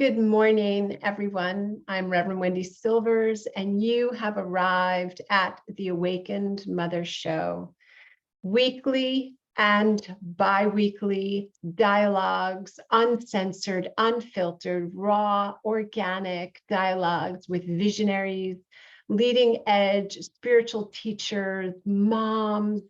Good morning, everyone. I'm Reverend Wendy Silvers, and you have arrived at the Awakened Mother Show. Weekly and bi-weekly dialogues, uncensored, unfiltered, raw, organic dialogues with visionaries, leading edge spiritual teachers, moms,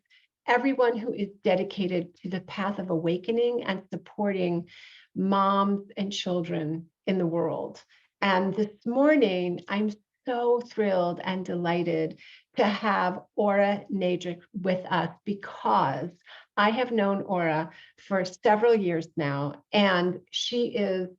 everyone who is dedicated to the path of awakening and supporting moms and children in the world. And this morning, I'm so thrilled and delighted to have Ora Nadrich with us because I have known Ora for several years now, and she is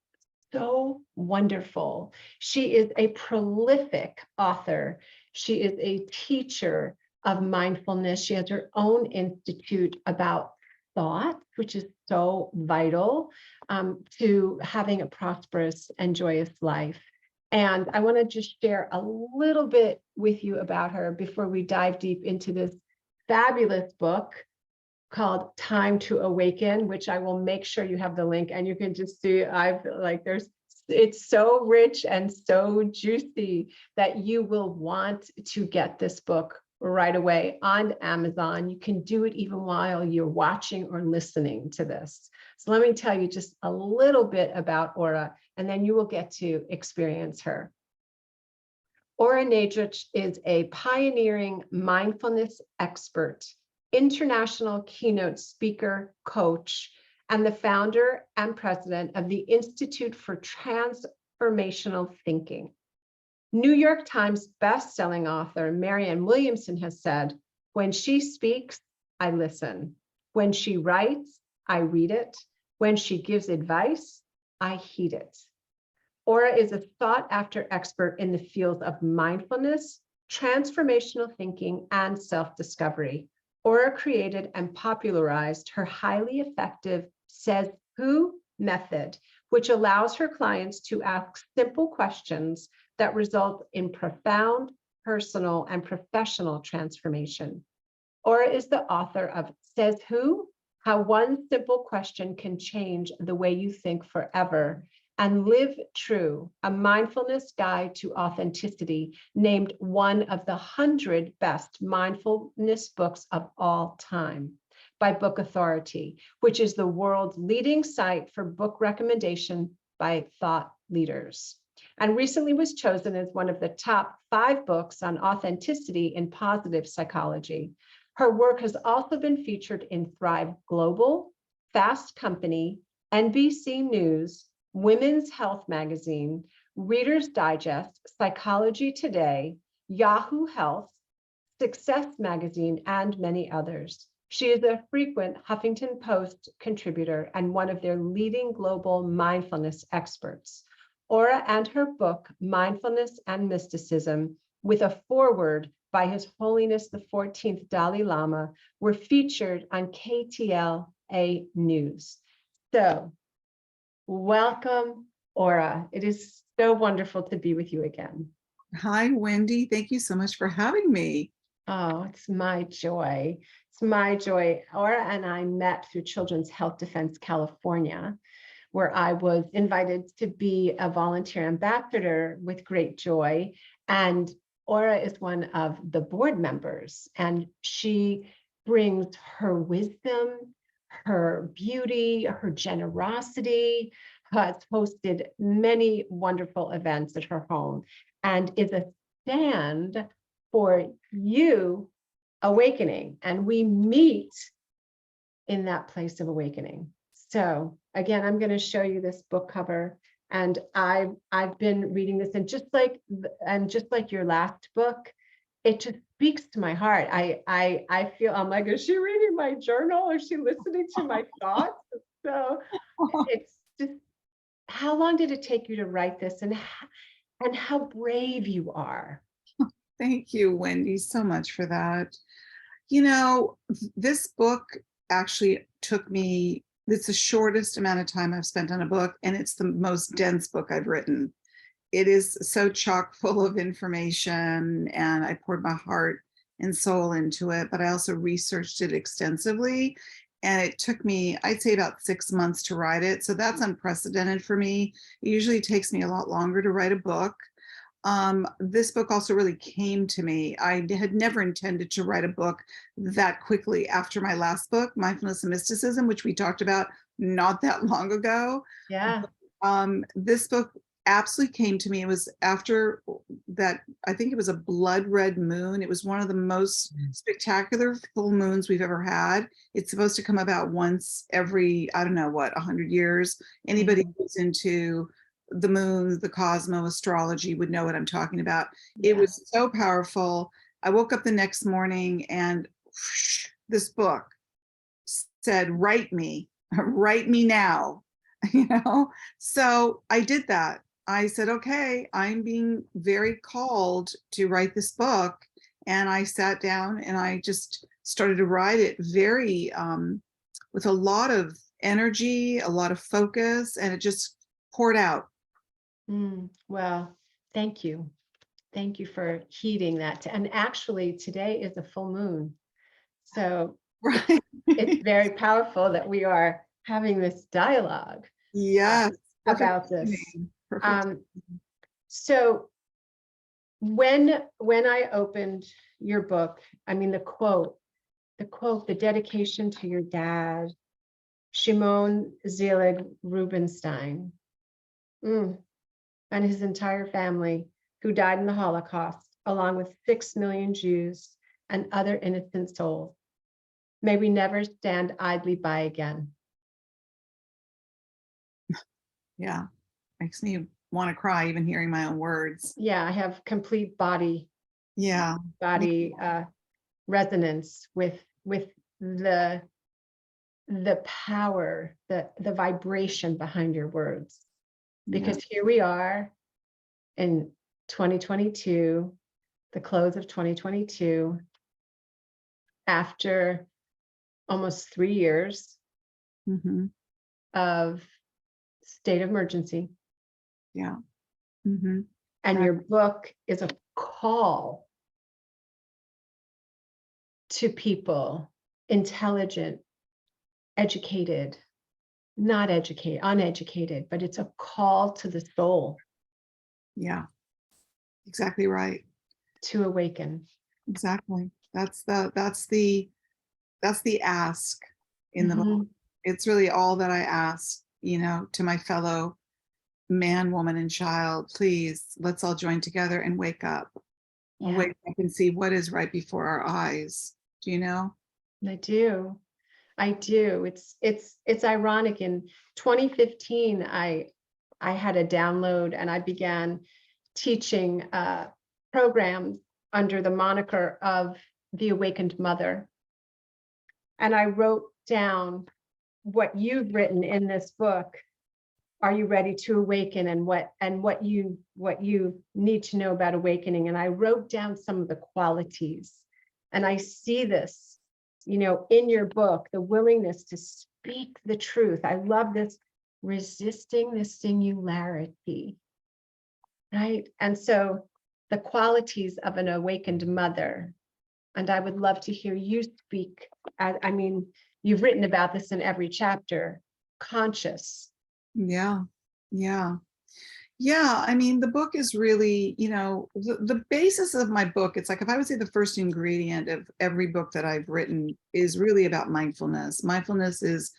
so wonderful. She is a prolific author. She is a teacher of mindfulness. She has her own institute about thought, which is so vital to having a prosperous and joyous life. And I want to just share a little bit with you about her before we dive deep into this fabulous book called Time to Awaken, which I will make sure you have the link and you can just see, it's so rich and so juicy that you will want to get this book right away on Amazon. You can do it even while you're watching or listening to this. So let me tell you just a little bit about Ora, and then you will get to experience her. Ora Nadrich is a pioneering mindfulness expert, international keynote speaker, coach, and the founder and president of the Institute for Transformational Thinking. New York Times bestselling author Marianne Williamson has said, "When she speaks, I listen. When she writes, I read it. When she gives advice, I heed it." Ora is a sought-after expert in the fields of mindfulness, transformational thinking, and self-discovery. Ora created and popularized her highly effective Says Who method, which allows her clients to ask simple questions that result in profound personal and professional transformation. Ora is the author of Says Who? How One Simple Question Can Change the Way You Think Forever, and Live True, a mindfulness guide to authenticity, named one of the 100 best mindfulness books of all time by Book Authority, which is the world's leading site for book recommendation by thought leaders, and recently was chosen as one of the top 5 books on authenticity in positive psychology. Her work has also been featured in Thrive Global, Fast Company, NBC News, Women's Health Magazine, Reader's Digest, Psychology Today, Yahoo Health, Success Magazine, and many others. She is a frequent Huffington Post contributor and one of their leading global mindfulness experts. Ora and her book, Mindfulness and Mysticism, with a foreword by His Holiness the 14th Dalai Lama, were featured on KTLA News. So, welcome, Ora. It is so wonderful to be with you again. Hi, Wendy. Thank you so much for having me. Oh, it's my joy. It's my joy. Ora and I met through Children's Health Defense California, where I was invited to be a volunteer ambassador with great joy. And Ora is one of the board members, and she brings her wisdom, her beauty, her generosity, has hosted many wonderful events at her home, and is a stand for you awakening. And we meet in that place of awakening. So again, I'm going to show you this book cover, and I've been reading this, and just like your last book, it just speaks to my heart. I feel, I'm like, is she reading my journal? Is she listening to my thoughts? So it's just, how long did it take you to write this, and how brave you are? Thank you, Wendy, so much for that. You know, this book actually took me, it's the shortest amount of time I've spent on a book, and it's the most dense book I've written. It is so chock full of information, and I poured my heart and soul into it, but I also researched it extensively. And it took me, I'd say, about 6 months to write it. So that's unprecedented for me. It usually takes me a lot longer to write a book. This book also really came to me. I had never intended to write a book that quickly after my last book, Mindfulness and Mysticism, which we talked about not that long ago. Yeah. This book absolutely came to me. It was after that, I think it was a blood red moon. It was one of the most spectacular full moons we've ever had. It's supposed to come about once every, I don't know what, 100 years. Anybody who's into the moon, the cosmos, astrology would know what I'm talking about. Yeah. It was so powerful. I woke up the next morning and whoosh, this book said, write me now, you know? So I did that. I said, okay, I'm being very called to write this book. And I sat down and I just started to write it very, with a lot of energy, a lot of focus, and it just poured out. Well, thank you. Thank you for heeding that. And actually, today is a full moon. So Right. it's very powerful that we are having this dialogue Yes. about this. Perfect. So when I opened your book, I mean, the quote, the dedication to your dad, Shimon Zelig Rubinstein, and his entire family who died in the Holocaust, along with 6 million Jews and other innocent souls. May we never stand idly by again. Yeah, makes me want to cry even hearing my own words. Yeah, I have complete body resonance with the power, the vibration behind your words. Because here we are in 2022, the close of 2022, after almost 3 years of state of emergency. Yeah. And your book is a call to people, intelligent, educated, not educated, uneducated, but it's a call to the soul. Yeah, exactly right. To awaken. Exactly. That's the ask in the book. It's really all that I ask, you know, to my fellow man, woman, and child. Please, let's all join together and wake up. Yeah. Wake up and see what is right before our eyes. Do you know? I do. It's ironic. In 2015, I had a download and I began teaching programs under the moniker of the Awakened Mother. And I wrote down what you've written in this book. Are you ready to awaken, and what you need to know about awakening? And I wrote down some of the qualities, and I see this, you know, in your book, the willingness to speak the truth. I love this, resisting the singularity, right? And so the qualities of an awakened mother, and I would love to hear you speak. I mean, you've written about this in every chapter, conscious. Yeah. I mean, the book is really, you know, the basis of my book. It's like, if I would say the first ingredient of every book that I've written is really about mindfulness. Mindfulness is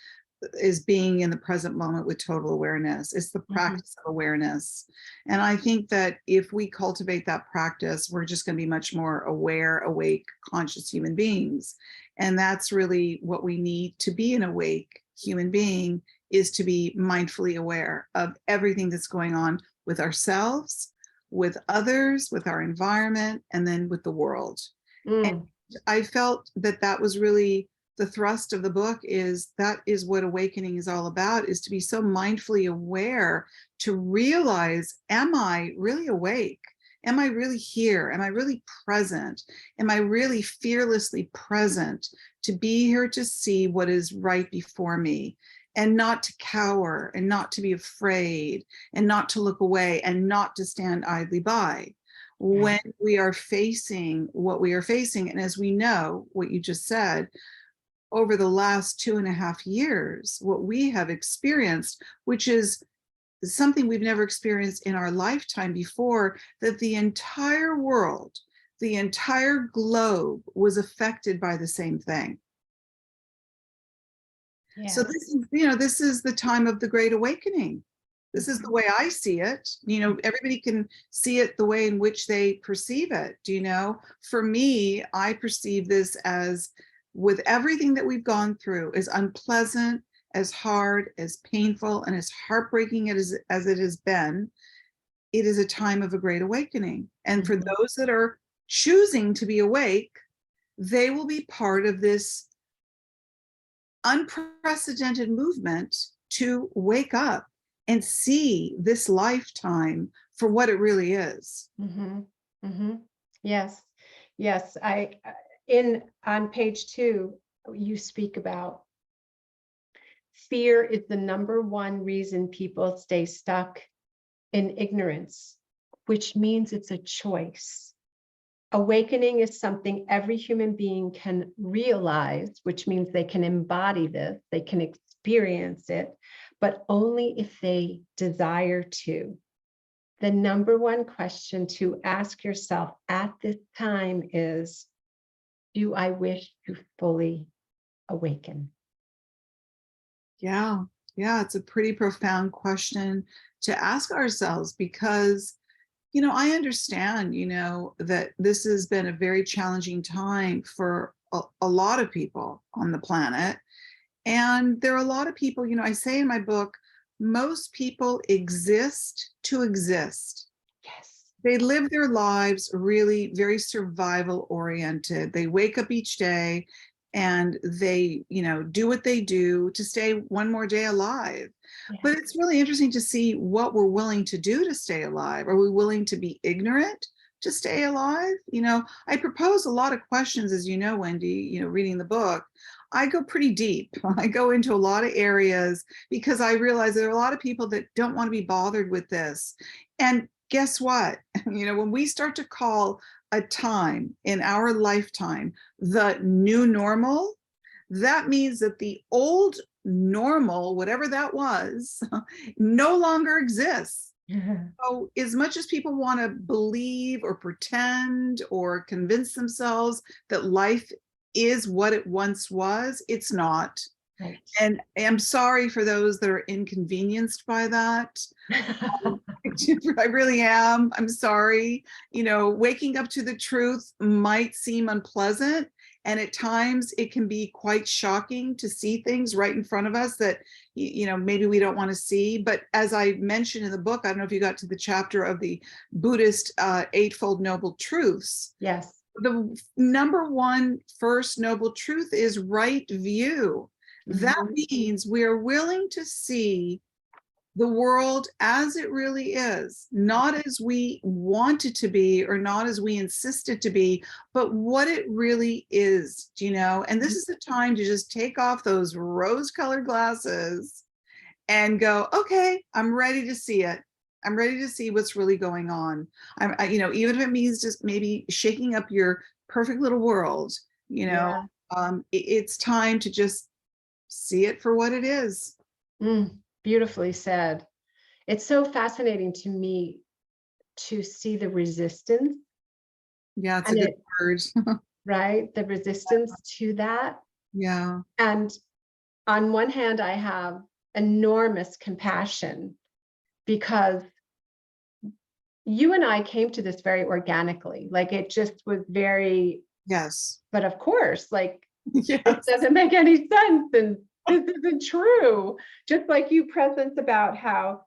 being in the present moment with total awareness. It's the practice of awareness. And I think that if we cultivate that practice, we're just going to be much more aware, awake, conscious human beings. And that's really what we need to be an awake human being, is to be mindfully aware of everything that's going on with ourselves, with others, with our environment, and then with the world. And I felt that that was really the thrust of the book. Is that is what awakening is all about, is to be so mindfully aware, to realize, am I really awake? Am I really here? Am I really present? Am I really fearlessly present to be here to see what is right before me, and not to cower, and not to be afraid, and not to look away, and not to stand idly by when we are facing what we are facing? And as we know, what you just said, over the last 2.5 years, what we have experienced, which is something we've never experienced in our lifetime before, that the entire world, the entire globe was affected by the same thing. So Yes. this is, this is the time of the Great Awakening. This is the way I see it. Everybody can see it the way in which they perceive it. For me, I perceive this as, with everything that we've gone through, as unpleasant, as hard, as painful, and as heartbreaking as it has been, it is a time of a great awakening. And for those that are choosing to be awake, they will be part of this unprecedented movement to wake up and see this lifetime for what it really is. Yes, yes. On page 2, you speak about fear is the number one reason people stay stuck in ignorance, which means it's a choice. Awakening is something every human being can realize, which means they can embody this, they can experience it, but only if they desire to. The number one question to ask yourself at this time is, do I wish to fully awaken? Yeah, it's a pretty profound question to ask ourselves, because I understand, that this has been a very challenging time for a lot of people on the planet. And there are a lot of people, I say in my book, most people exist to exist. Yes. They live their lives really very survival oriented. They wake up each day and they, do what they do to stay one more day alive. Yeah. But it's really interesting to see what we're willing to do to stay alive. Are we willing to be ignorant to stay alive? I propose a lot of questions, as you know, Wendy, reading the book. I go pretty deep. I go into a lot of areas because I realize there are a lot of people that don't want to be bothered with this. And guess what? When we start to call a time in our lifetime the new normal, that means that the old normal, whatever that was, no longer exists. So as much as people want to believe or pretend or convince themselves that life is what it once was, it's not. Right. And I'm sorry for those that are inconvenienced by that. I really am. I'm sorry. Waking up to the truth might seem unpleasant. And at times it can be quite shocking to see things right in front of us that, maybe we don't want to see. But as I mentioned in the book, I don't know if you got to the chapter of the Buddhist Eightfold Noble Truths. Yes. The number one first noble truth is right view. That means we are willing to see the world as it really is, not as we want it to be or not as we insist it to be, but what it really is, And this is the time to just take off those rose-colored glasses and go, okay, I'm ready to see it. I'm ready to see what's really going on. Even if it means just maybe shaking up your perfect little world, it's time to just see it for what it is. Beautifully said. It's so fascinating to me to see the resistance. Yeah, it's a good word. Right? The resistance to that. Yeah. And on one hand, I have enormous compassion because you and I came to this very organically. Like it just was very, yes. But of course, like yes. It doesn't make any sense. And this isn't true. Just like you present about how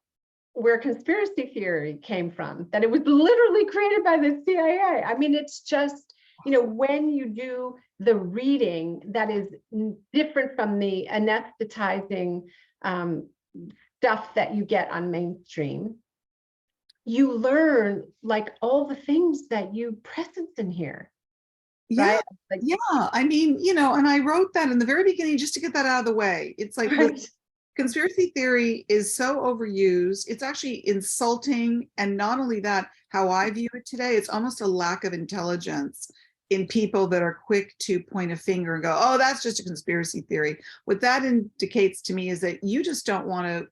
where conspiracy theory came from, that it was literally created by the CIA. I mean, it's just, when you do the reading that is different from the anesthetizing stuff that you get on mainstream, you learn like all the things that you presence in here. Yeah. Right? Like, yeah. I mean, and I wrote that in the very beginning just to get that out of the way. It's like right. Conspiracy theory is so overused. It's actually insulting. And not only that, how I view it today, it's almost a lack of intelligence. in people that are quick to point a finger and go, oh, that's just a conspiracy theory. What that indicates to me is that you just don't want to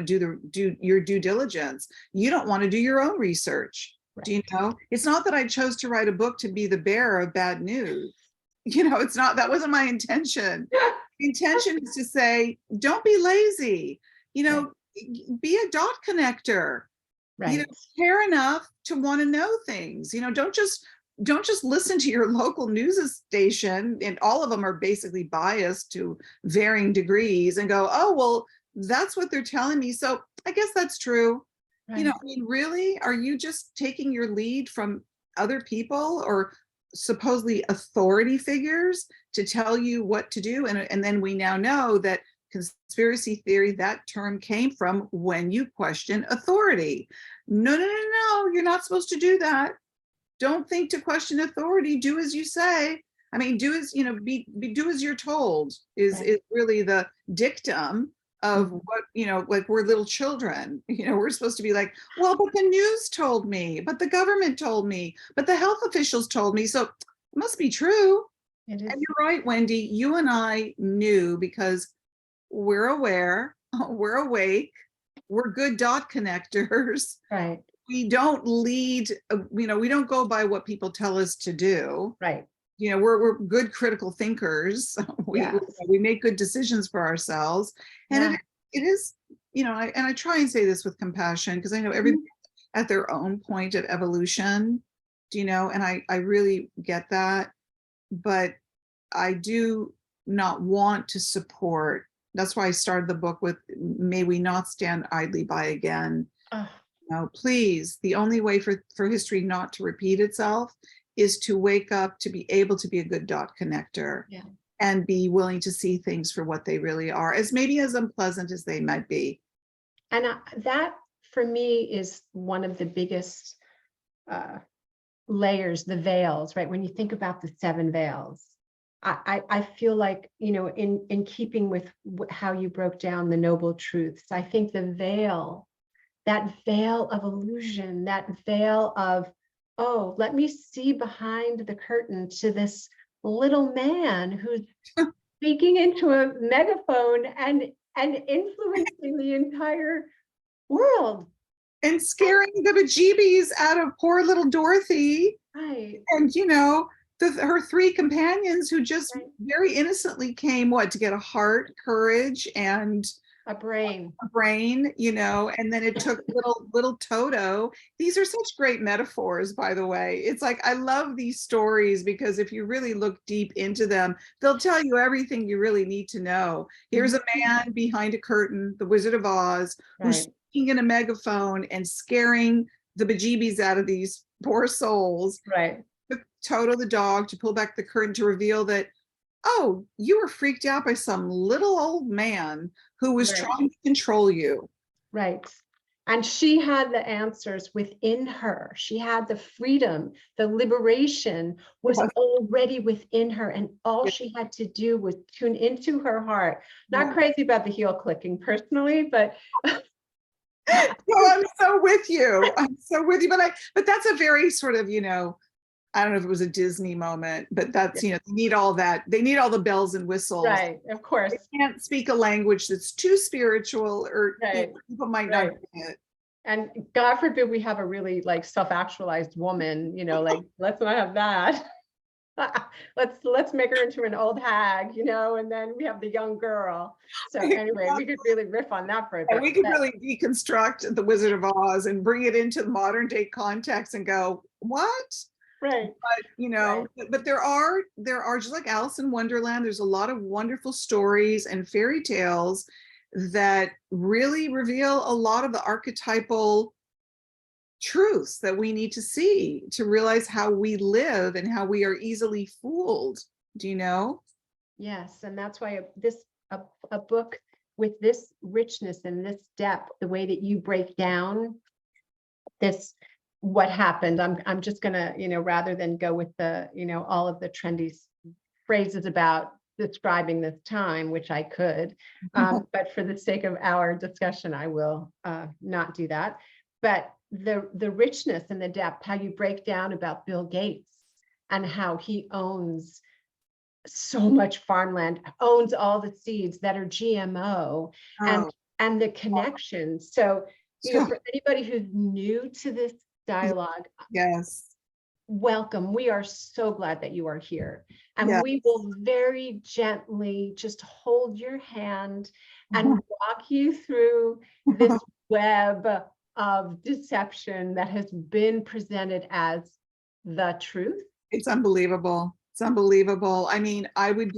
do your due diligence. You don't want to do your own research. Right. Do you know? It's not that I chose to write a book to be the bearer of bad news. It's not, that wasn't my intention. The intention is to say, don't be lazy, Right. be a dot connector, Right. care enough to want to know things, don't just listen to your local news station, and all of them are basically biased to varying degrees, and go, oh, well, that's what they're telling me, so I guess that's true. Right. I mean, really, are you just taking your lead from other people or supposedly authority figures to tell you what to do? And then we now know that conspiracy theory, that term came from when you question authority. No, you're not supposed to do that. Don't think to question authority. Do as you say. I mean, do as, do as you're told is really the dictum of what, like we're little children, we're supposed to be like, well, but the news told me, but the government told me, but the health officials told me, so it must be true. And you're right, Wendy, you and I knew because we're aware, we're awake, we're good dot connectors. Right. We don't lead, we don't go by what people tell us to do. Right. We're good critical thinkers. We make good decisions for ourselves. And it is, and I try and say this with compassion, because I know everybody's at their own point of evolution, and I really get that. But I do not want to support, that's why I started the book with, may we not stand idly by again. No, please, the only way for history not to repeat itself is to wake up, to be able to be a good dot connector, and be willing to see things for what they really are, as maybe as unpleasant as they might be. And that for me is one of the biggest layers, the veils, right? When you think about the 7 veils, I feel like, in keeping with how you broke down the noble truths, I think the veil, that veil of illusion, that veil of, oh, let me see behind the curtain to this little man who's speaking into a megaphone and influencing the entire world. And scaring the bejeebies out of poor little Dorothy. Right. And, her 3 companions who just very innocently came, to get a heart, courage, and a brain, and then it took little Toto. These are such great metaphors, by the way. It's like, I love these stories because if you really look deep into them, they'll tell you everything you really need to know. Here's a man behind a curtain, the Wizard of Oz, who's speaking in a megaphone and scaring the bejeebies out of these poor souls. Right. Took Toto the dog to pull back the curtain to reveal that, oh, you were freaked out by some little old man who was trying to control you. Right. And she had the answers within her. She had the freedom, the liberation was already within her. And all she had to do was tune into her heart. Not crazy about the heel clicking personally, but I'm so with you. I'm so with you. But that's a very sort of, I don't know if it was a Disney moment, but that's, they need all that. They need all the bells and whistles. Right, of course. They can't speak a language that's too spiritual, or people might not get it. And God forbid we have a really self-actualized woman, let's not have that. let's make her into an old hag, and then we have the young girl. So anyway, we could really riff on that for a bit. And we could really deconstruct the Wizard of Oz and bring it into the modern day context and go, what? Right. But, but there are just like Alice in Wonderland, there's a lot of wonderful stories and fairy tales that really reveal a lot of the archetypal truths that we need to see to realize how we live and how we are easily fooled. Do you know? Yes. And that's why a book with this richness and this depth, the way that you break down this, what happened, I'm just gonna, rather than go with the, all of the trendy phrases about describing this time, which I could, but for the sake of our discussion, I will not do that. But the richness and the depth, how you break down about Bill Gates and how he owns so much farmland, owns all the seeds that are GMO, and Oh, and the connections. So, so, for anybody who's new to this dialogue, yes, welcome. We are so glad that you are here. And yes. we will very gently just hold your hand and walk you through this web of deception that has been presented as the truth. It's unbelievable. It's unbelievable. I mean, I would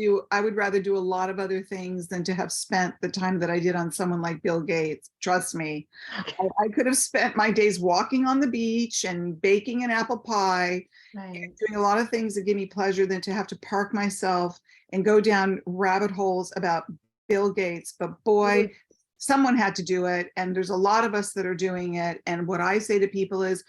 rather do a lot of other things than to have spent the time that I did on someone like Bill Gates. Trust me. I could have spent my days walking on the beach and baking an apple pie, Right. doing a lot of things that give me pleasure than to have to park myself and go down rabbit holes about Bill Gates. But boy, someone had to do it. And there's a lot of us that are doing it. And what I say to people is,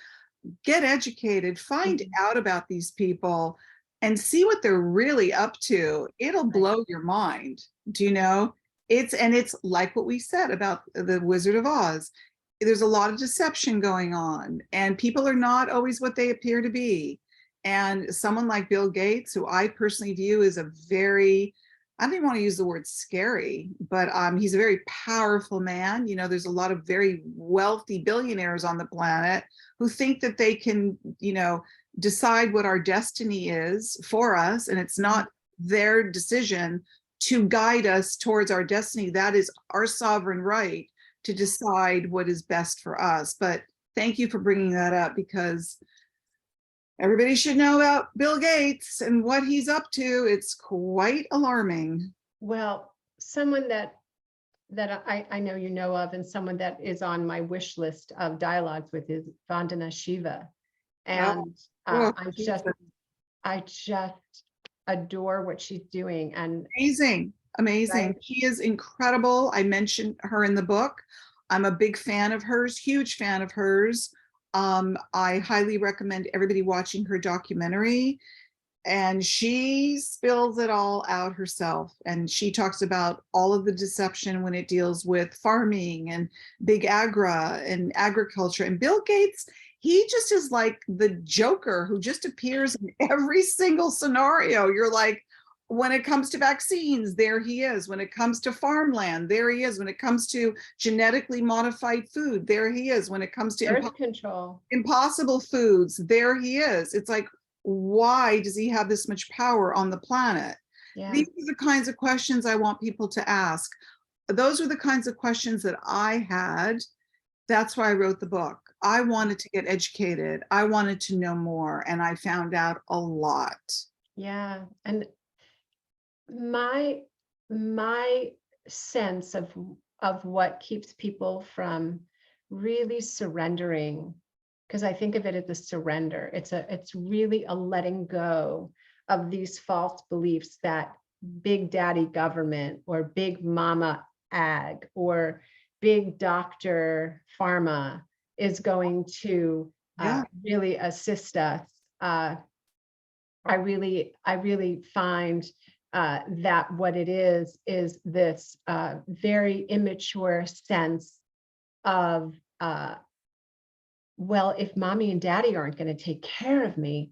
get educated, find out about these people and see what they're really up to. It'll blow your mind. Do you know? It's like what we said about the Wizard of Oz. There's a lot of deception going on, and people are not always what they appear to be. And someone like Bill Gates, who I personally view as a very, I don't even want to use the word scary, but he's a very powerful man. You know, there's a lot of very wealthy billionaires on the planet who think that they can, decide what our destiny is for us. And it's not their decision to guide us towards our destiny. That is our sovereign right to decide what is best for us. But thank you for bringing that up, because everybody should know about Bill Gates and what he's up to. It's quite alarming. Well, someone that I know you know of, and someone that is on my wish list of dialogues with, is Vandana Shiva. And I just adore what she's doing. And amazing. Right? She is incredible. I mentioned her in the book. I'm a big fan of hers, huge fan of hers. I highly recommend everybody watching her documentary. And she spills it all out herself. And she talks about all of the deception when it deals with farming and big agri and agriculture. And Bill Gates, he just is like the Joker who just appears in every single scenario. You're like, when it comes to vaccines, there he is. When it comes to farmland, there he is. When it comes to genetically modified food, there he is. When it comes to birth control, impossible foods, there he is. It's like, why does he have this much power on the planet? Yeah. These are the kinds of questions I want people to ask. Those are the kinds of questions that I had. That's why I wrote the book. I wanted to get educated. I wanted to know more, and I found out a lot. Yeah. And my sense of what keeps people from really surrendering, because I think of it as a surrender. It's really a letting go of these false beliefs that big daddy government or big mama ag or big doctor pharma is going to really assist us. I really find that what it is this very immature sense of, well, if mommy and daddy aren't going to take care of me,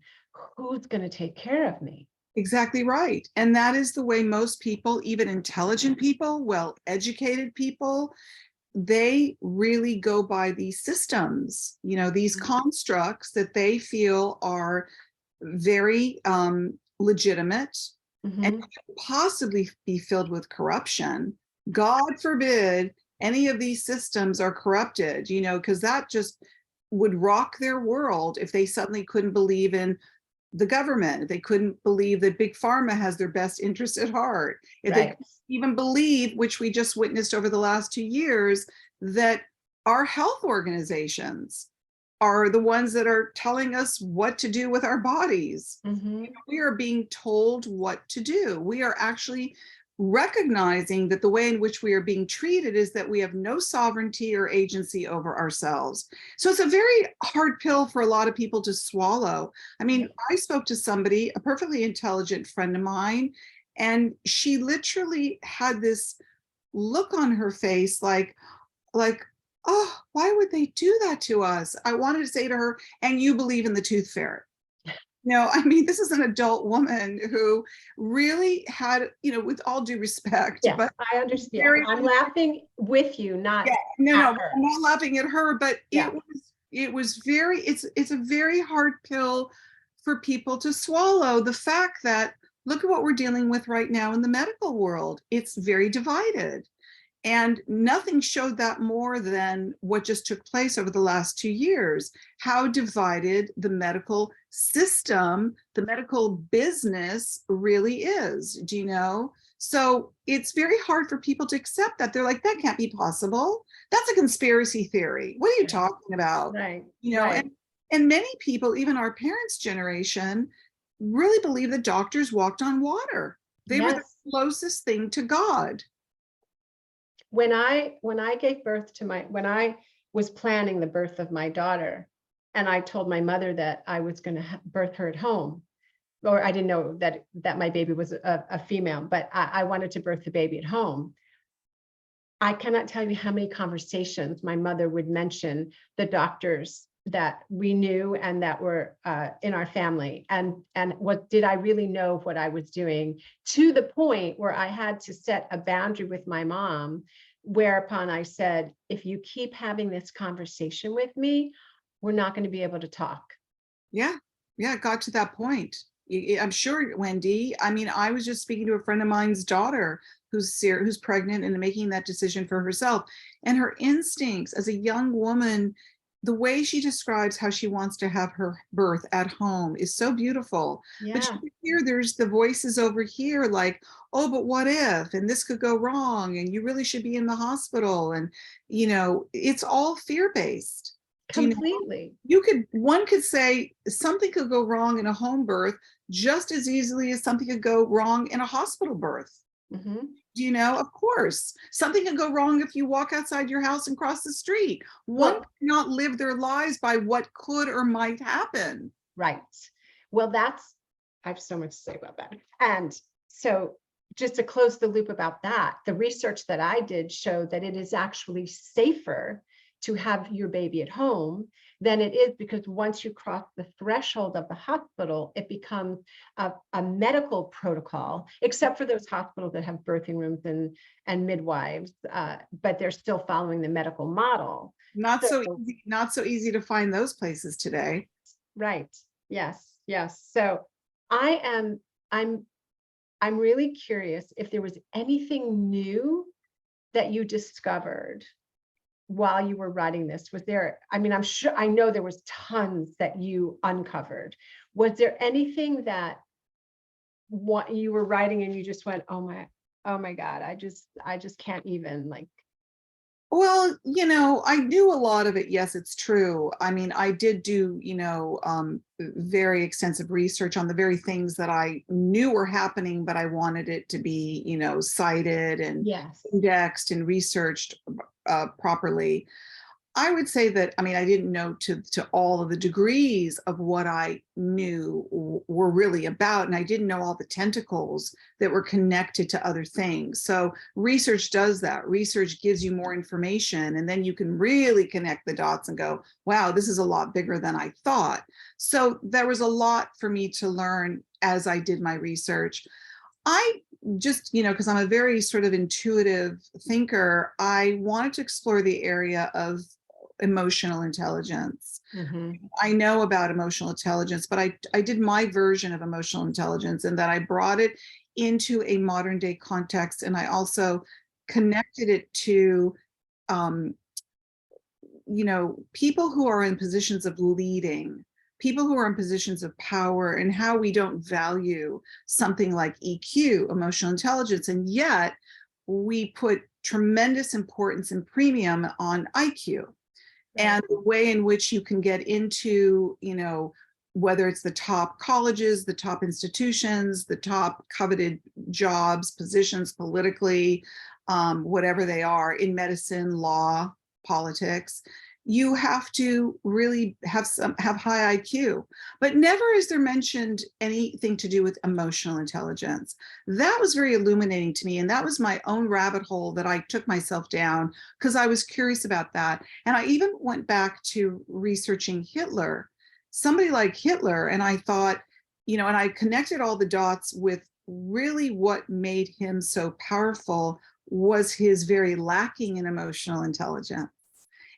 who's going to take care of me? Exactly right. And that is the way most people, even intelligent people, well-educated people, they really go by these systems, these constructs that they feel are very legitimate and could possibly be filled with corruption. God forbid any of these systems are corrupted, because that just would rock their world if they suddenly couldn't believe in the government, if they couldn't believe that big pharma has their best interests at heart, if they couldn't even believe, which we just witnessed over the last 2 years, that our health organizations are the ones that are telling us what to do with our bodies. We are being told what to do. We are actually recognizing that the way in which we are being treated is that we have no sovereignty or agency over ourselves. So it's a very hard pill for a lot of people to swallow. I mean, I spoke to somebody, a perfectly intelligent friend of mine, and she literally had this look on her face like, oh, why would they do that to us? I wanted to say to her, and you believe in the tooth fairy. No, I mean, this is an adult woman who really had, with all due respect, Yes, but I understand. very, I'm laughing with you, not yeah, no, at no, her. I'm not laughing at her, but Yeah. it was very, it's a very hard pill for people to swallow. The fact that look at what we're dealing with right now in the medical world. It's very divided. And nothing showed that more than what just took place over the last 2 years, how divided the medical system, the medical business really is. Do you know? So it's very hard for people to accept that. They're like, that can't be possible. That's a conspiracy theory. What are you talking about? Right. And many people, even our parents' generation, really believe that doctors walked on water. They were the closest thing to God. When I gave birth to when I was planning the birth of my daughter, and I told my mother that I was going to birth her at home, or I didn't know that my baby was a female, but I wanted to birth the baby at home. I cannot tell you how many conversations my mother would mention the doctors that we knew and that were in our family, and what did I really know what I was doing, to the point where I had to set a boundary with my mom, whereupon I said, if you keep having this conversation with me, we're not going to be able to talk. Yeah, it got to that point. I'm sure, Wendy. I mean, I was just speaking to a friend of mine's daughter who's pregnant and making that decision for herself, and her instincts as a young woman, the way she describes how she wants to have her birth at home is so beautiful. But you hear there's the voices over here like, oh, but what if, and this could go wrong, and you really should be in the hospital, and it's all fear-based. Completely. One could say something could go wrong in a home birth just as easily as something could go wrong in a hospital birth. Of course, something can go wrong if you walk outside your house and cross the street. One cannot live their lives by what could or might happen. Right. Well, I have so much to say about that. And so just to close the loop about that, the research that I did showed that it is actually safer to have your baby at home than it is, because once you cross the threshold of the hospital, it becomes a medical protocol, except for those hospitals that have birthing rooms and midwives, but they're still following the medical model. Not so easy to find those places today. Right. Yes. So I'm really curious if there was anything new that you discovered while you were writing this. Was there, I mean, I know there was tons that you uncovered. Was there anything that what you were writing and you just went, oh my God, I just can't even, like. Well, I knew a lot of it. Yes, it's true. I mean, I did do, very extensive research on the very things that I knew were happening, but I wanted it to be, cited and indexed and researched properly. I would say that, I mean, I didn't know to all of the degrees of what I knew were really about, and I didn't know all the tentacles that were connected to other things. So research does that. Research gives you more information, and then you can really connect the dots and go, wow, this is a lot bigger than I thought. So there was a lot for me to learn as I did my research. I just, because I'm a very sort of intuitive thinker, I wanted to explore the area of emotional intelligence. I know about emotional intelligence, but I did my version of emotional intelligence, and that I brought it into a modern day context. And I also connected it to, people who are in positions of leading, people who are in positions of power, and how we don't value something like EQ, emotional intelligence. And yet we put tremendous importance and premium on IQ. And the way in which you can get into, whether it's the top colleges, the top institutions, the top coveted jobs, positions politically, whatever they are, in medicine, law, politics, you have to really have high IQ. But never is there mentioned anything to do with emotional intelligence. That was very illuminating to me, and that was my own rabbit hole that I took myself down because I was curious about that. And I even went back to researching Hitler, somebody like Hitler, and I thought, and I connected all the dots with really what made him so powerful was his very lacking in emotional intelligence,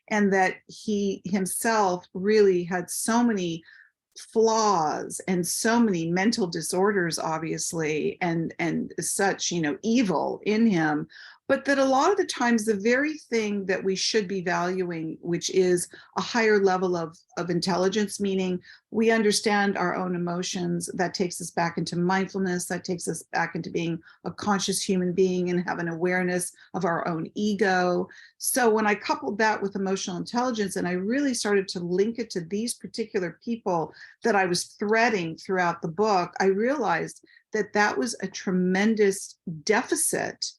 and that he himself really had so many flaws and so many mental disorders, obviously, and such, evil in him, but that a lot of the times the very thing that we should be valuing, which is a higher level of intelligence, meaning we understand our own emotions, that takes us back into mindfulness, that takes us back into being a conscious human being and have an awareness of our own ego. So when I coupled that with emotional intelligence, and I really started to link it to these particular people that I was threading throughout the book, I realized that that was a tremendous defect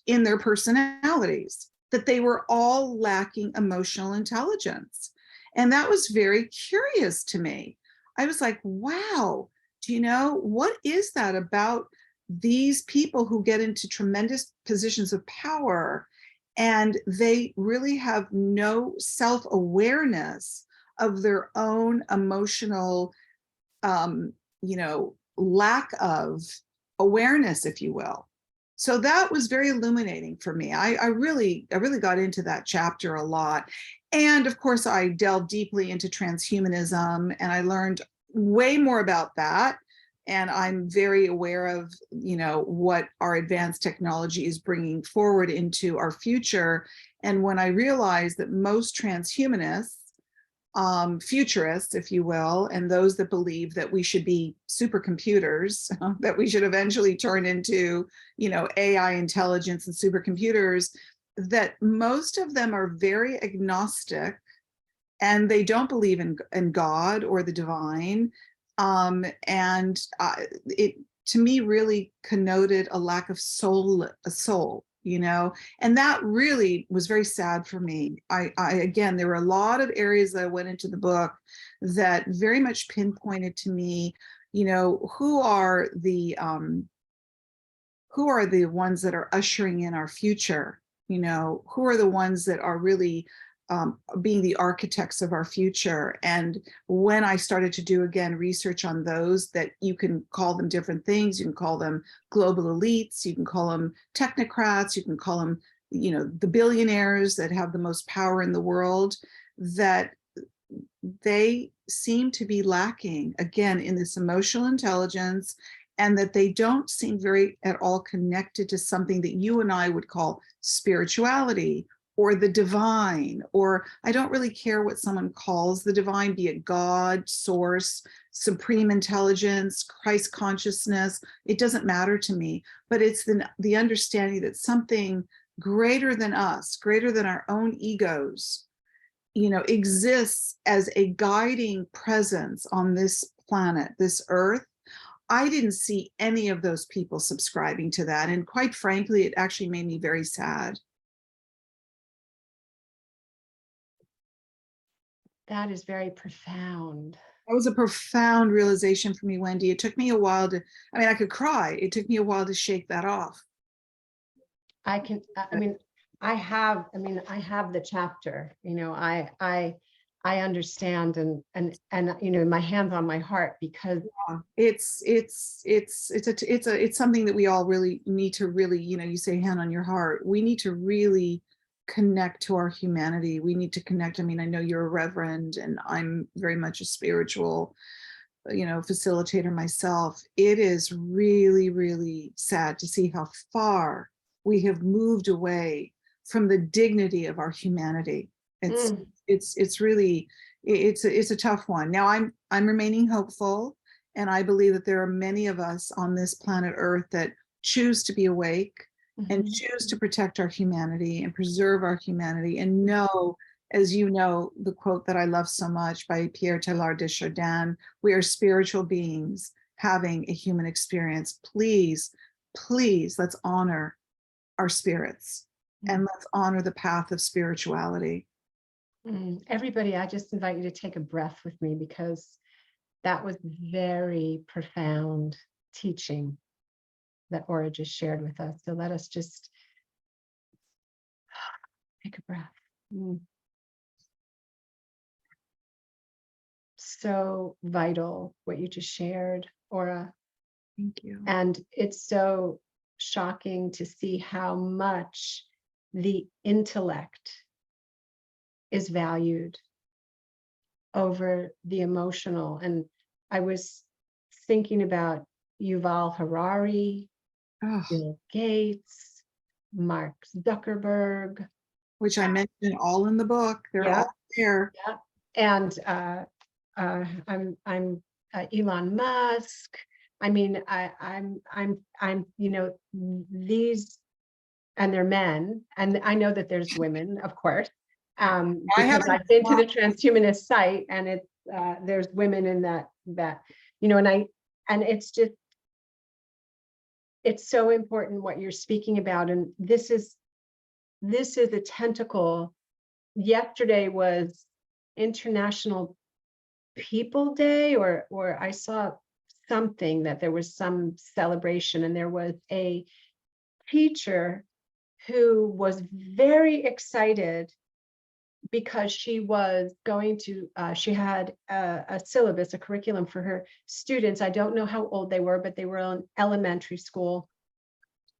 in their personalities, that they were all lacking emotional intelligence. And that was very curious to me. I was like, wow, what is that about these people who get into tremendous positions of power and they really have no self-awareness of their own emotional, lack of awareness, if you will. So that was very illuminating for me. I really got into that chapter a lot. And of course, I delved deeply into transhumanism, and I learned way more about that. And I'm very aware of, what our advanced technology is bringing forward into our future. And when I realized that most transhumanists, futurists, if you will, and those that believe that we should be supercomputers, that we should eventually turn into, AI intelligence and supercomputers, that most of them are very agnostic and they don't believe in God or the divine. It, to me, really connoted a lack of soul, and that really was very sad for me. Again, there were a lot of areas that I went into the book that very much pinpointed to me, who are the ones that are ushering in our future, who are the ones that are really being the architects of our future. And when I started to do, again, research on those, that you can call them different things, you can call them global elites, you can call them technocrats, you can call them, the billionaires that have the most power in the world, that they seem to be lacking, again, in this emotional intelligence, and that they don't seem very at all connected to something that you and I would call spirituality or the divine, or I don't really care what someone calls the divine, be it God, source, supreme intelligence, Christ consciousness. It doesn't matter to me, but it's the understanding that something greater than us, greater than our own egos, exists as a guiding presence on this planet, this earth. I didn't see any of those people subscribing to that. And quite frankly, it actually made me very sad. That is very profound. That was a profound realization for me, Wendy. It took me a while I could cry. It took me a while to shake that off. I have the chapter, I understand, and my hands on my heart, because it's something that we all really need to really, you say hand on your heart. We need to really connect to our humanity. We need to connect. I know you're a reverend, and I'm very much a spiritual, facilitator myself. It is really, really sad to see how far we have moved away from the dignity of our humanity. It's really, it's a tough one. Now I'm remaining hopeful, and I believe that there are many of us on this planet Earth that choose to be awake and choose to protect our humanity and preserve our humanity, and know, as you know, the quote that I love so much by Pierre Teilhard de Chardin, we are spiritual beings having a human experience. Please, please, let's honor our spirits and let's honor the path of spirituality. Everybody, I just invite you to take a breath with me, because that was very profound teaching that Ora just shared with us. So let us just take a breath. so vital, what you just shared, Ora. Thank you. And it's so shocking to see how much the intellect is valued over the emotional. And I was thinking about Yuval Harari, Oh, Bill Gates, Mark Zuckerberg. which I mentioned all in the book. They're Yeah. all there. Yeah. And I'm Elon Musk. I mean, I'm, you know, these, and they're men, and I know that there's women, of course, I because haven't. I've been to the transhumanist site, and it's there's women in that, you know, and it's just, it's so important what you're speaking about, and this is a tentacle. Yesterday was International People Day, or I saw something that there was some celebration, and there was a teacher who was very excited because she was going to, she had a syllabus, a curriculum for her students. I don't know how old they were, but they were in elementary school,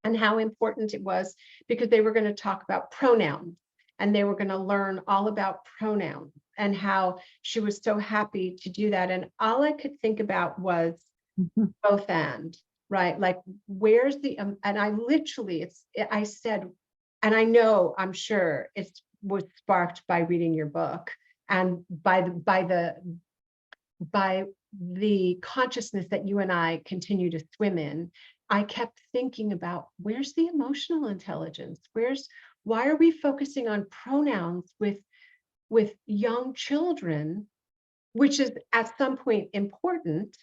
and how important it was because they were going to talk about pronouns, and they were going to learn all about pronouns, and how she was so happy to do that. And all I could think about was both and, right? Like, where's the, and I literally, I said, and I know, I'm sure it was sparked by reading your book, and by the consciousness that you and I continue to swim in. I kept thinking about, where's the emotional intelligence? Why are we focusing on pronouns with young children, which is at some point important?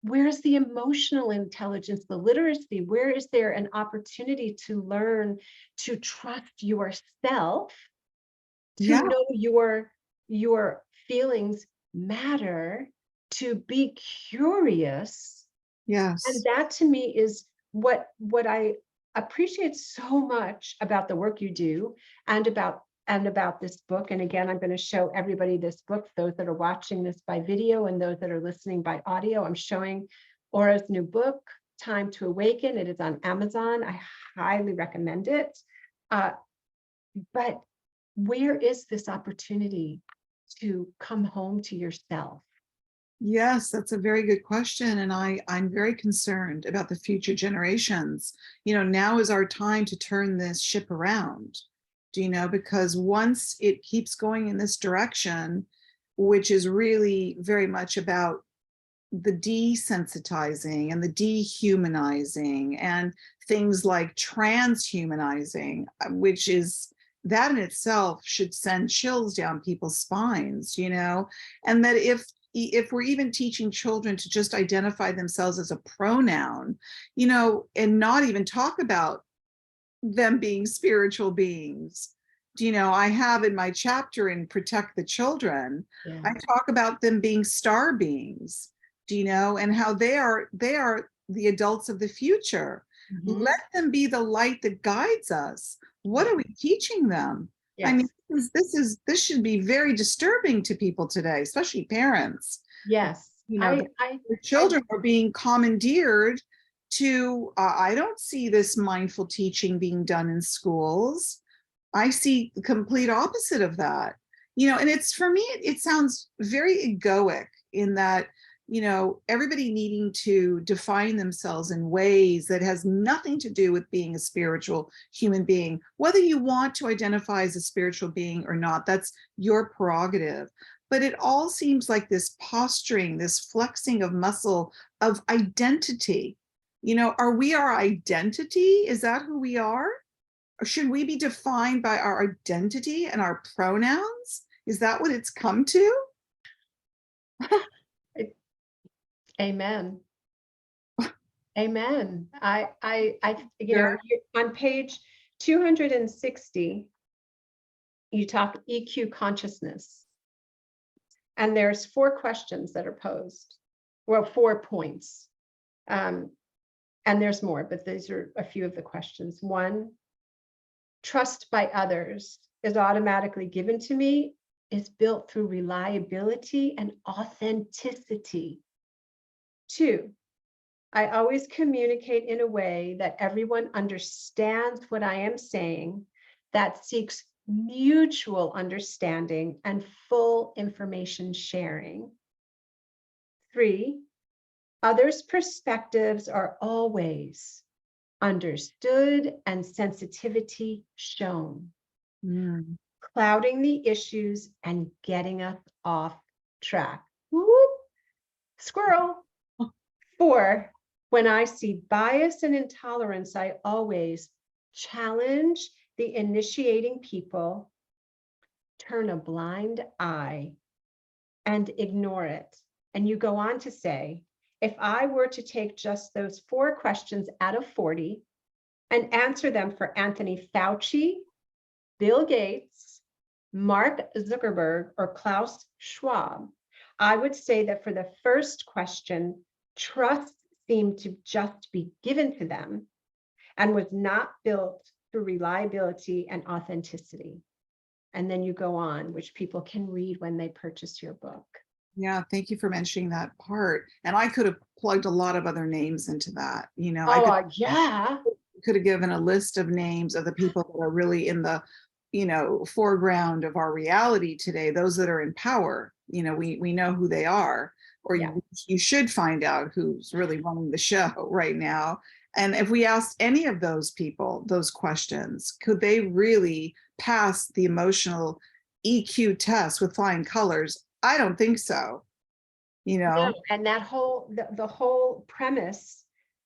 Where's the emotional intelligence, the literacy? Where is there an opportunity to learn to trust yourself, to know your feelings matter, to be curious? Yes. And that to me is what I appreciate so much about the work you do, and about this book. And again, I'm going to show everybody this book, those that are watching this by video and those that are listening by audio. I'm showing Ora's new book, Time to Awaken. It is on Amazon. I highly recommend it. But where is this opportunity to come home to yourself? Yes, that's a very good question. And I'm very concerned about the future generations. You know, now is our time to turn this ship around, do you know, because once it keeps going in this direction, which is really very much about the desensitizing and the dehumanizing and things like transhumanizing, which is, that in itself should send chills down people's spines, you know, and that if we're even teaching children to just identify themselves as a pronoun, you know, and not even talk about them being spiritual beings. Do you know, I have in my chapter in Protect the Children, Yeah. I talk about them being star beings, do you know, and how they are the adults of the future. Mhm. Let them be the light that guides us. What are we teaching them? I mean, Yes. this should be very disturbing to people today, especially parents. Yes. You know, the children are being commandeered to, I don't see this mindful teaching being done in schools. I see the complete opposite of that. You know, and it's, for me, it sounds very egoic in that, you know, everybody needing to define themselves in ways that has nothing to do with being a spiritual human being. Whether you want to identify as a spiritual being or not, that's your prerogative. But it all seems like this posturing, this flexing of muscle of identity. You know, are we our identity? Is that who we are? Or should we be defined by our identity and our pronouns? Is that what it's come to? Amen. Amen. You know, on page 260, you talk EQ consciousness, and there's 4 questions that are posed, well, 4 points. And there's more, but these are a few of the questions. 1, trust by others is automatically given to me is built through reliability and authenticity. 2, I always communicate in a way that everyone understands what I am saying, that seeks mutual understanding and full information sharing. 3, others' perspectives are always understood and sensitivity shown, clouding the issues and getting us off track. Whoop, squirrel. 4, when I see bias and intolerance, I always challenge the initiating people, turn a blind eye, and ignore it. And you go on to say, if I were to take just those 4 questions out of 40 and answer them for Anthony Fauci, Bill Gates, Mark Zuckerberg, or Klaus Schwab, I would say that for the first question, trust seemed to just be given to them and was not built through reliability and authenticity. And then you go on, which people can read when they purchase your book. Yeah, thank you for mentioning that part. And I could have plugged a lot of other names into that. Yeah. Could have given a list of names of the people that are really in the, foreground of our reality today, those that are in power. We know who they are, or Yeah. you should find out who's really running the show right now. And if we asked any of those people those questions, could they really pass the emotional EQ test with flying colors? I don't think so. No, and that whole the whole premise,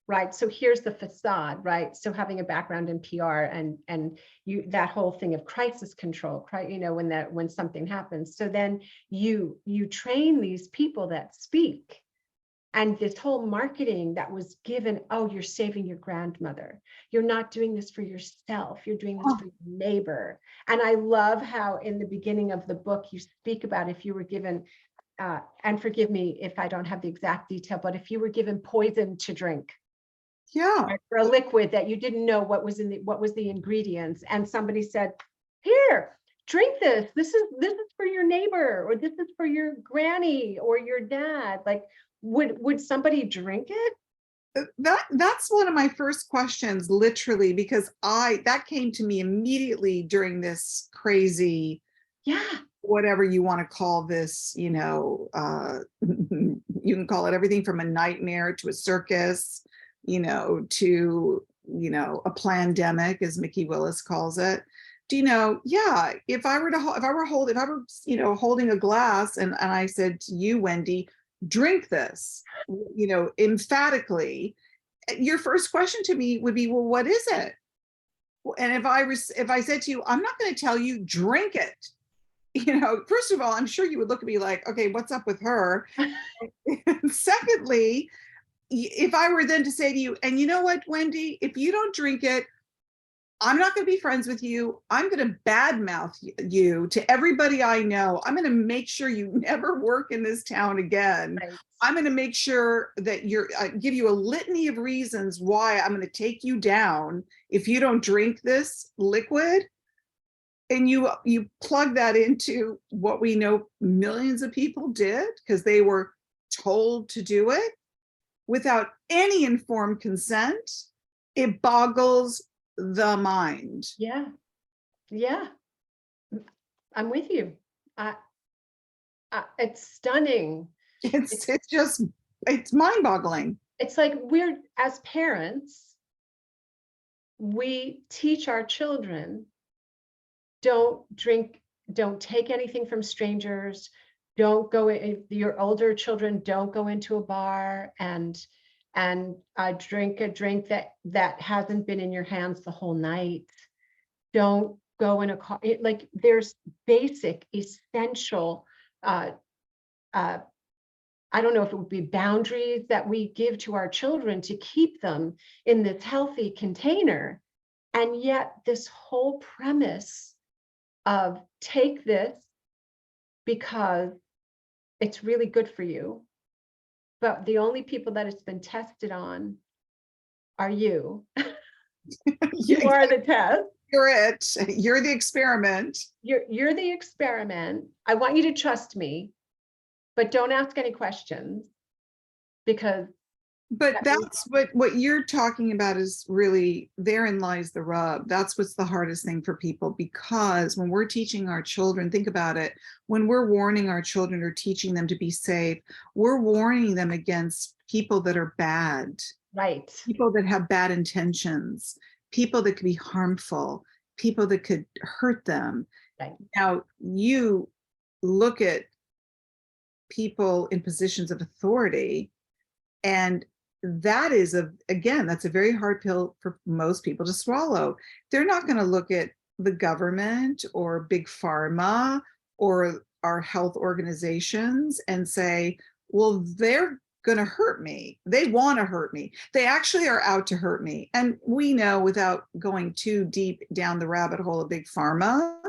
right? So here's the facade, right? So having a background in PR and you, that whole thing of crisis control, when something happens. So then you train these people that speak. And this whole marketing that was given, oh, you're saving your grandmother. You're not doing this for yourself. You're doing this for your neighbor. And I love how in the beginning of the book, you speak about if you were given, and forgive me if I don't have the exact detail, but if you were given poison to drink, right, for a liquid that you didn't know what was the ingredients, and somebody said, here, drink this. This is for your neighbor, or this is for your granny or your dad. Like, would somebody drink it? That's one of my first questions, literally, because that came to me immediately during this crazy, whatever you want to call this, you can call it everything from a nightmare to a circus, to a plandemic, as Mickey Willis calls it. If I were holding a glass and I said to you, Wendy, drink this, emphatically, your first question to me would be, well, what is it? And if I said to you, I'm not going to tell you, drink it. First of all, I'm sure you would look at me like, okay, what's up with her? And secondly, if I were then to say to you, and you know what, Wendy, if you don't drink it, I'm not going to be friends with you. I'm going to badmouth you to everybody I know. I'm going to make sure you never work in this town again. Right. I'm going to make sure that give you a litany of reasons why I'm going to take you down if you don't drink this liquid. And you plug that into what we know millions of people did because they were told to do it without any informed consent. It boggles the mind. Yeah. I'm with you. It's stunning. It's mind-boggling. It's like we're, as parents, we teach our children, don't drink, don't take anything from strangers, don't go, if your older children, don't go into a bar and drink a drink that hasn't been in your hands the whole night. Don't go in a car. Like, there's basic, essential, I don't know if it would be boundaries that we give to our children to keep them in this healthy container. And yet this whole premise of take this because it's really good for you, but the only people that it's been tested on are you. You are the test. You're it. You're the experiment. You're the experiment. I want you to trust me, but don't ask any questions because But that's what you're talking about is really, therein lies the rub. That's what's the hardest thing for people, because when we're teaching our children, think about it, when we're warning our children or teaching them to be safe, we're warning them against people that are bad, right. people that have bad intentions, people that could be harmful, people that could hurt them. Right. Now, you look at people in positions of authority, and that is again, that's a very hard pill for most people to swallow. They're not going to look at the government or big pharma or our health organizations and say, well, they're going to hurt me. They want to hurt me. They actually are out to hurt me. And we know, without going too deep down the rabbit hole of big pharma,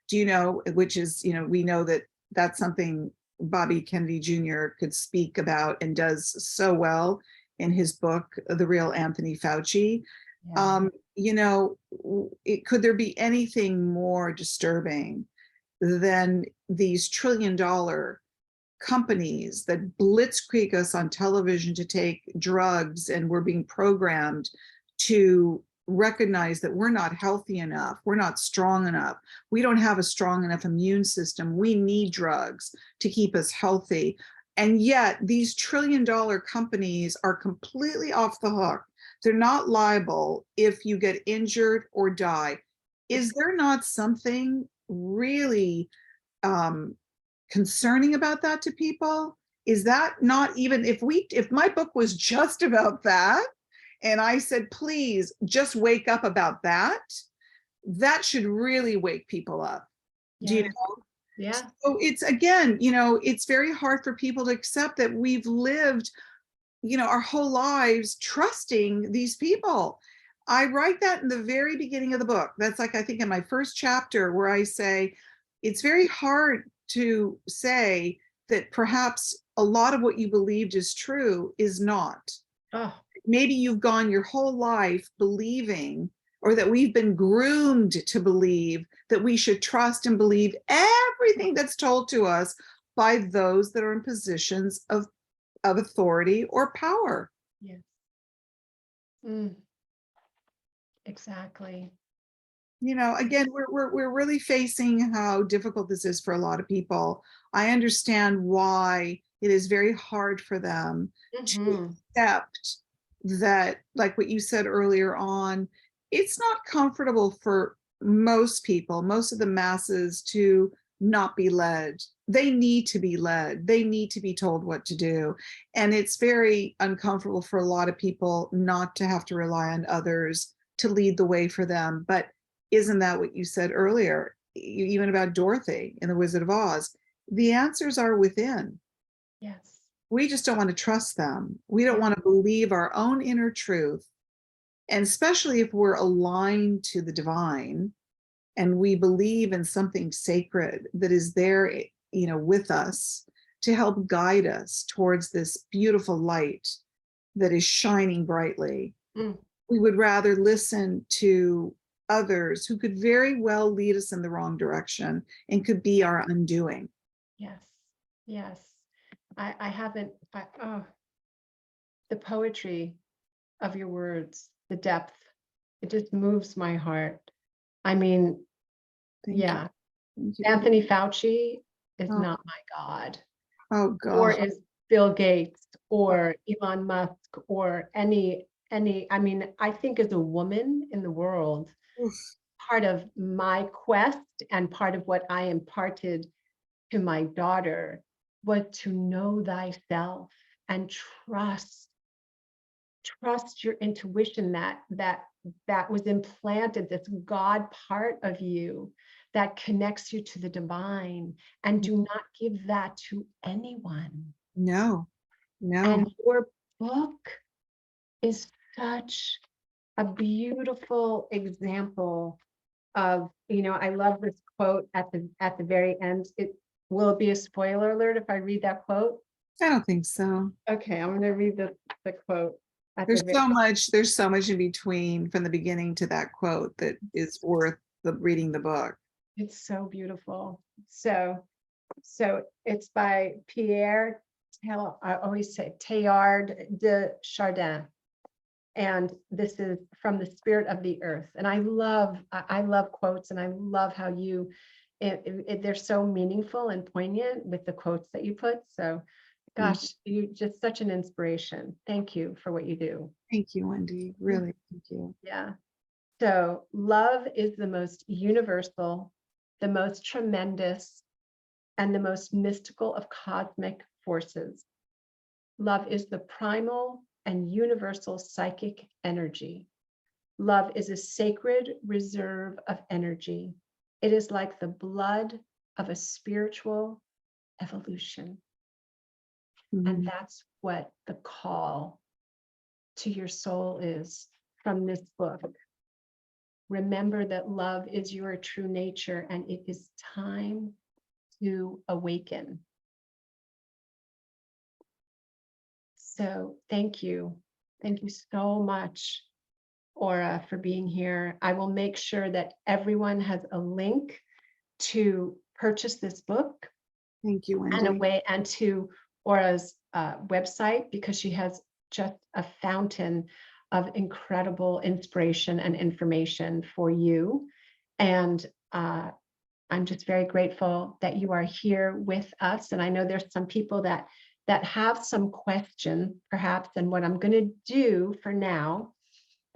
do you know, which is, we know that that's something Bobby Kennedy Jr. could speak about and does so well in his book, The Real Anthony Fauci. Yeah. Could there be anything more disturbing than these trillion-dollar companies that blitzkrieg us on television to take drugs, and we're being programmed to recognize that we're not healthy enough, we're not strong enough, we don't have a strong enough immune system, we need drugs to keep us healthy. And yet these trillion-dollar companies are completely off the hook. They're not liable if you get injured or die. Is there not something really concerning about that to people? Is that not even, if my book was just about that, and I said, please just wake up about that, that should really wake people up. Yeah. Do you know? Yeah. So it's, again, it's very hard for people to accept that we've lived, our whole lives trusting these people. I write that in the very beginning of the book. That's like, I think in my first chapter, where I say, it's very hard to say that perhaps a lot of what you believed is true is not. Oh. Maybe you've gone your whole life believing, or that we've been groomed to believe, that we should trust and believe everything that's told to us by those that are in positions of authority or power. Yes. Exactly. Again, we're really facing how difficult this is for a lot of people. I understand why it is very hard for them to accept that, like what you said earlier on, it's not comfortable for most people, most of the masses, to not be led. They need to be led. They need to be told what to do. And it's very uncomfortable for a lot of people not to have to rely on others to lead the way for them. But isn't that what you said earlier, even about Dorothy in The Wizard of Oz? The answers are within. Yes. We just don't want to trust them. We don't want to believe our own inner truth. And especially if we're aligned to the divine and we believe in something sacred that is there, with us to help guide us towards this beautiful light that is shining brightly. We would rather listen to others who could very well lead us in the wrong direction and could be our undoing. Yes. Yes. The poetry of your words, the depth, it just moves my heart. I mean, yeah. Anthony Fauci is not my God. Oh God. Or is Bill Gates or Elon Musk or any, I mean, I think as a woman in the world, part of my quest and part of what I imparted to my daughter was to know thyself and trust your intuition, that was implanted, this God part of you that connects you to the divine, and do not give that to anyone. No. And your book is such a beautiful example of, I love this quote at the very end. Will it be a spoiler alert if I read that quote? I don't think so. Okay, I'm going to read the quote. at There's the there's so much in between from the beginning to that quote that is worth reading the book. It's so beautiful. So it's by Pierre, I always say Teilhard de Chardin. And this is from the Spirit of the Earth. And I love quotes, and I love how they're so meaningful and poignant with the quotes that you put. So gosh, you just such an inspiration. Thank you for what you do. Thank you, Wendy. Really, thank you. Yeah. So love is the most universal, the most tremendous, and the most mystical of cosmic forces. Love is the primal and universal psychic energy. Love is a sacred reserve of energy. It is like the blood of a spiritual evolution. And that's what the call to your soul is from this book. Remember that love is your true nature, and it is time to awaken. So thank you. Thank you so much, Ora, for being here. I will make sure that everyone has a link to purchase this book. Thank you, Wendy. And to Ora's website, because she has just a fountain of incredible inspiration and information for you. And I'm just very grateful that you are here with us. And I know there's some people that have some questions, perhaps. And what I'm going to do for now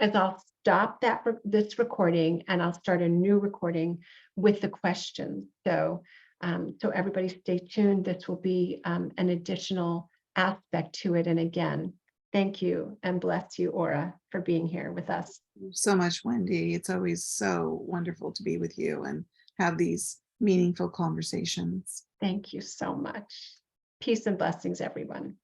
is I'll stop this recording, and I'll start a new recording with the questions. So everybody stay tuned. This will be an additional aspect to it. And again, thank you and bless you, Ora, for being here with us. Thank you so much, Wendy. It's always so wonderful to be with you and have these meaningful conversations. Thank you so much. Peace and blessings, everyone.